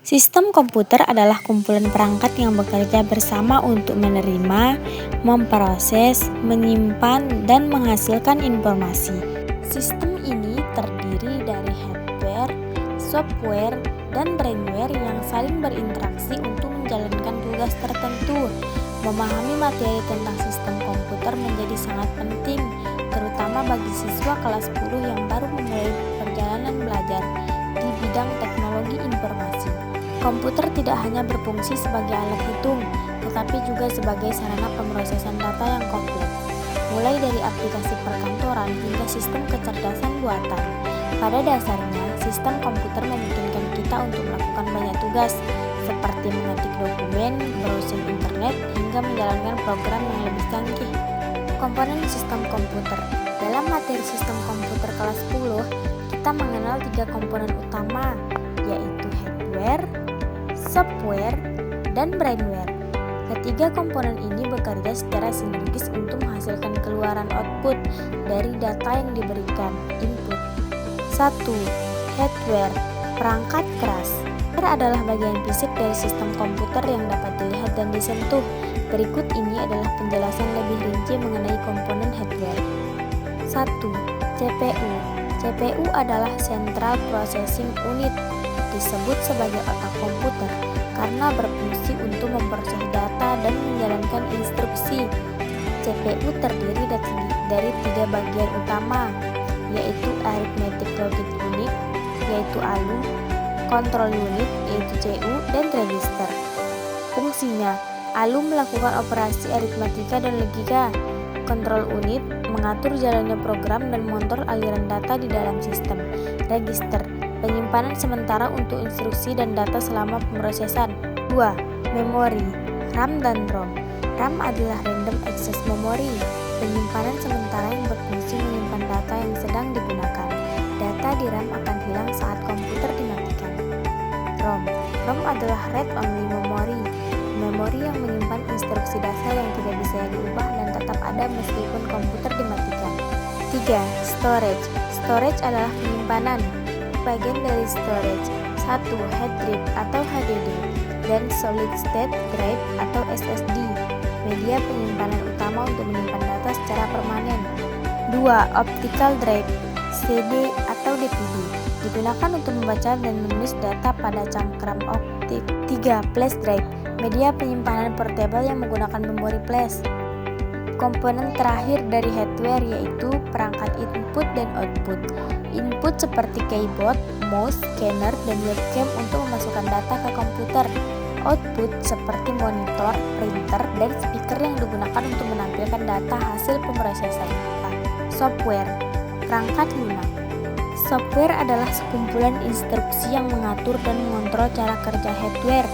Sistem komputer adalah kumpulan perangkat yang bekerja bersama untuk menerima, memproses, menyimpan, dan menghasilkan informasi. Sistem ini terdiri dari hardware, software, dan brainware yang saling berinteraksi untuk menjalankan tugas tertentu. Memahami materi tentang sistem komputer menjadi sangat penting, terutama bagi siswa kelas 10 yang baru memulai perjalanan belajar di bidang teknologi informasi. Komputer tidak hanya berfungsi sebagai alat hitung, tetapi juga sebagai sarana pemrosesan data yang kompleks, mulai dari aplikasi perkantoran hingga sistem kecerdasan buatan. Pada dasarnya, sistem komputer memungkinkan kita untuk melakukan banyak tugas, seperti mengetik dokumen, browsing internet, hingga menjalankan program yang lebih canggih. Komponen sistem komputer. Dalam materi sistem komputer kelas 10, kita mengenal 3 komponen utama, yaitu hardware, software, dan brainware. Ketiga komponen ini bekerja secara sinergis untuk menghasilkan keluaran output dari data yang diberikan, input. 1. Hardware, perangkat keras. Hardware adalah bagian fisik dari sistem komputer yang dapat dilihat dan disentuh. Berikut ini adalah penjelasan lebih rinci mengenai komponen hardware. 1. CPU. CPU adalah Central Processing Unit, disebut sebagai otak komputer karena berfungsi untuk memproses data dan menjalankan instruksi. CPU terdiri dari 3 bagian utama, yaitu Arithmetic Logic Unit, yaitu ALU, Control Unit, yaitu CU, dan Register. Fungsinya, ALU melakukan operasi aritmatika dan logika. Control Unit mengatur jalannya program dan mengontrol aliran data di dalam sistem. Register, penyimpanan sementara untuk instruksi dan data selama pemrosesan. 2. Memori, RAM dan ROM. RAM adalah Random Access Memory, penyimpanan sementara yang berfungsi menyimpan data yang sedang digunakan. Data di RAM akan hilang saat komputer dimatikan. ROM adalah Read Only Memory, memori yang menyimpan instruksi dasar yang tidak bisa diubah dan tetap ada meskipun komputer dimatikan. 3. Storage. Storage adalah penyimpanan. Bagian dari storage: 1. Hard drive atau HDD, dan Solid State Drive atau SSD, media penyimpanan utama untuk menyimpan data secara permanen. 2. Optical drive, CD atau DVD, digunakan untuk membaca dan menulis data pada cangkram optik. 3. Flash drive, media penyimpanan portable yang menggunakan memori flash. Komponen terakhir dari hardware yaitu perangkat input dan output. Input seperti keyboard, mouse, scanner, dan webcam untuk memasukkan data ke komputer. Output seperti monitor, printer, dan speaker yang digunakan untuk menampilkan data hasil pemrosesan. Software, perangkat lunak. Software adalah sekumpulan instruksi yang mengatur dan mengontrol cara kerja hardware.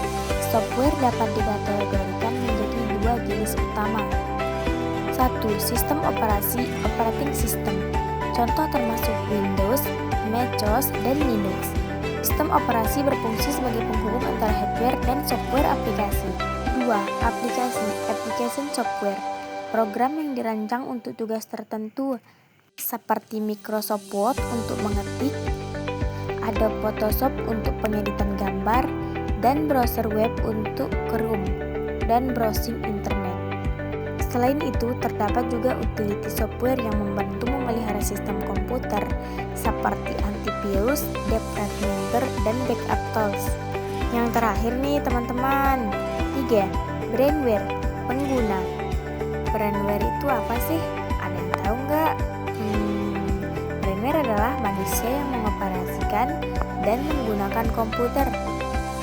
Software dapat dikategorikan menjadi 2 jenis utama. 1. Sistem operasi, operating system. Contoh termasuk Windows, MacOS, dan Linux. Sistem operasi berfungsi sebagai penghubung antara hardware dan software aplikasi. 2. Aplikasi, application software. Program yang dirancang untuk tugas tertentu, seperti Microsoft Word untuk mengetik, Adobe Photoshop untuk pengeditan gambar, dan browser web untuk Chrome dan browsing internet. Selain itu, terdapat juga utility software yang membantu memelihara sistem komputer, seperti antivirus, defragmenter, dan backup tools. Yang terakhir nih teman-teman. 3. Brainware, pengguna. Brainware itu apa sih? Ada yang tahu nggak? Brainware adalah manusia yang mengoperasikan dan menggunakan komputer.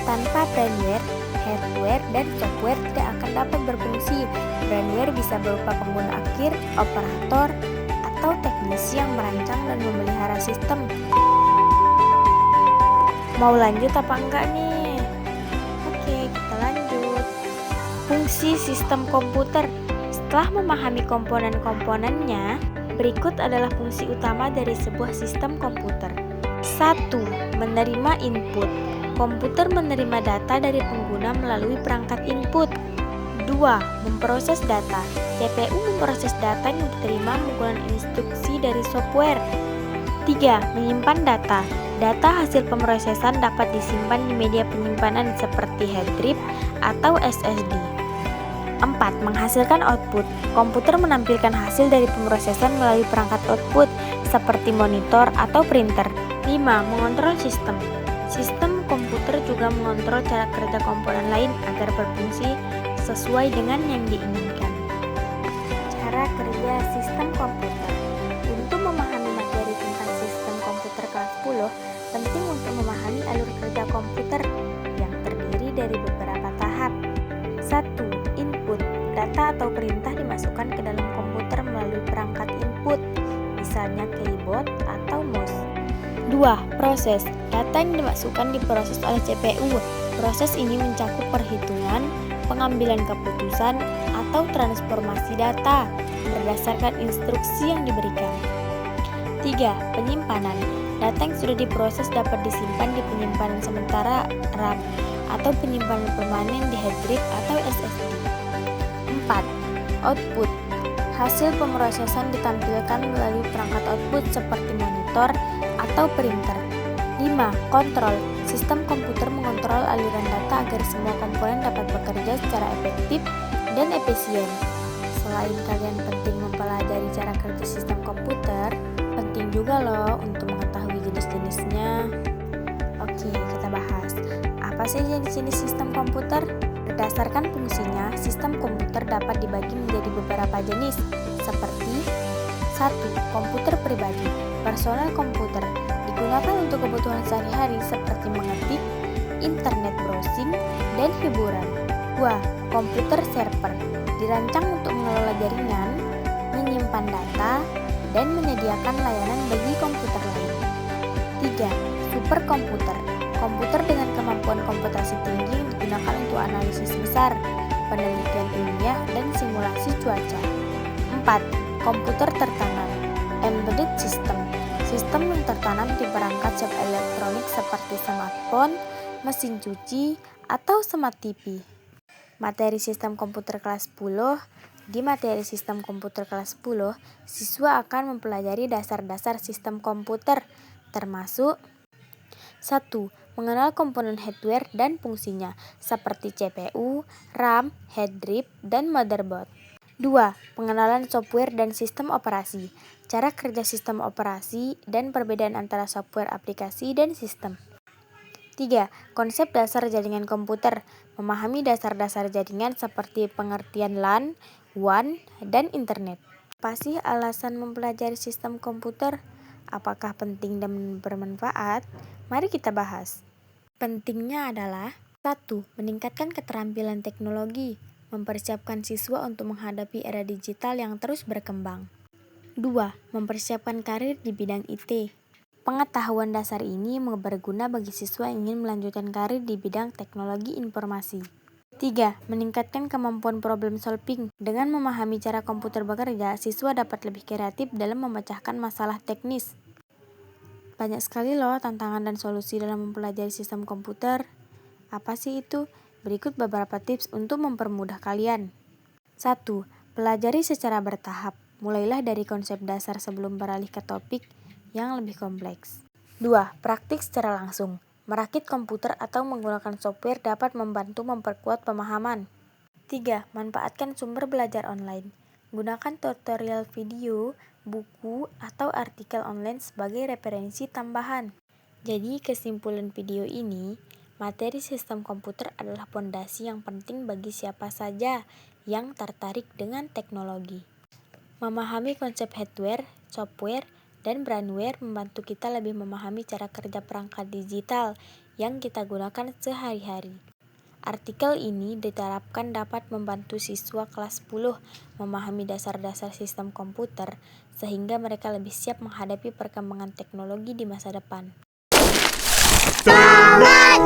Tanpa brainware, hardware, dan software tidak akan dapat berfungsi. Brainware bisa berupa pengguna akhir, operator, atau teknisi yang merancang dan memelihara sistem. Mau lanjut apa enggak nih? Oke, kita lanjut. Fungsi sistem komputer. Setelah memahami komponen-komponennya, berikut adalah fungsi utama dari sebuah sistem komputer. 1. Menerima input. Komputer menerima data dari pengguna melalui perangkat input. 2. Memproses data. CPU memproses data yang diterima menggunakan instruksi dari software. 3. Menyimpan data. Data hasil pemrosesan dapat disimpan di media penyimpanan seperti hard drive atau SSD. 4. Menghasilkan output. Komputer menampilkan hasil dari pemrosesan melalui perangkat output seperti monitor atau printer. 5. Mengontrol sistem. Sistem komputer juga mengontrol cara kerja komponen lain agar berfungsi sesuai dengan yang diinginkan. Cara kerja sistem komputer. Untuk memahami materi tentang sistem komputer kelas 10, penting untuk memahami alur kerja komputer yang terdiri dari beberapa tahap. 1. Input. Data atau perintah dimasukkan ke dalam komputer melalui perangkat input, misalnya keyboard atau mouse. 2. Proses. Data yang dimasukkan diproses oleh CPU. Proses ini mencakup perhitungan, pengambilan keputusan, atau transformasi data berdasarkan instruksi yang diberikan. 3. Penyimpanan. Data yang sudah diproses dapat disimpan di penyimpanan sementara RAM atau penyimpanan permanen di hard drive atau SSD. 4. Output. Hasil pemrosesan ditampilkan melalui perangkat output seperti monitor atau printer. 5. Kontrol. Sistem komputer mengontrol aliran data agar semua komponen dapat bekerja secara efektif dan efisien. Selain kalian penting mempelajari cara kerja sistem komputer, penting juga loh untuk mengetahui jenis-jenisnya. Oke, kita bahas. Apa sih jenis-jenis sistem komputer? Berdasarkan fungsinya, sistem komputer dapat dibagi menjadi beberapa jenis, seperti 1. Komputer pribadi. Personal komputer digunakan untuk kebutuhan sehari-hari seperti mengetik, internet browsing, dan hiburan. 2. Komputer server dirancang untuk mengelola jaringan, menyimpan data, dan menyediakan layanan bagi komputer lain. 3. Superkomputer. Komputer dengan kemampuan komputasi tinggi yang digunakan untuk analisis besar, penelitian ilmiah, dan simulasi cuaca. 4. Komputer tertanam. Embedded system. Sistem yang tertanam di perangkat chip elektronik seperti smartphone, mesin cuci, atau smart TV. Materi sistem komputer kelas 10. Di materi sistem komputer kelas 10, siswa akan mempelajari dasar-dasar sistem komputer, termasuk 1. Mengenal komponen hardware dan fungsinya, seperti CPU, RAM, hard drive, dan motherboard. 2. Pengenalan software dan sistem operasi, cara kerja sistem operasi, dan perbedaan antara software aplikasi dan sistem. 3. Konsep dasar jaringan komputer, memahami dasar-dasar jaringan seperti pengertian LAN, WAN, dan internet. Apa sih alasan mempelajari sistem komputer? Apakah penting dan bermanfaat? Mari kita bahas. Pentingnya adalah 1. Meningkatkan keterampilan teknologi, mempersiapkan siswa untuk menghadapi era digital yang terus berkembang. 2. Mempersiapkan karir di bidang IT. Pengetahuan dasar ini berguna bagi siswa yang ingin melanjutkan karir di bidang teknologi informasi. 3. Meningkatkan kemampuan problem solving. Dengan memahami cara komputer bekerja, siswa dapat lebih kreatif dalam memecahkan masalah teknis. Banyak sekali loh tantangan dan solusi dalam mempelajari sistem komputer. Apa sih itu? Berikut beberapa tips untuk mempermudah kalian. 1. Pelajari secara bertahap. Mulailah dari konsep dasar sebelum beralih ke topik yang lebih kompleks. 2. Praktik secara langsung. Merakit komputer atau menggunakan software dapat membantu memperkuat pemahaman. 3. Manfaatkan sumber belajar online. Gunakan tutorial video, buku, atau artikel online sebagai referensi tambahan. Jadi kesimpulan video ini, materi sistem komputer adalah fondasi yang penting bagi siapa saja yang tertarik dengan teknologi. Memahami konsep hardware, software, dan brandware membantu kita lebih memahami cara kerja perangkat digital yang kita gunakan sehari-hari. Artikel ini diharapkan dapat membantu siswa kelas 10 memahami dasar-dasar sistem komputer sehingga mereka lebih siap menghadapi perkembangan teknologi di masa depan. Selamat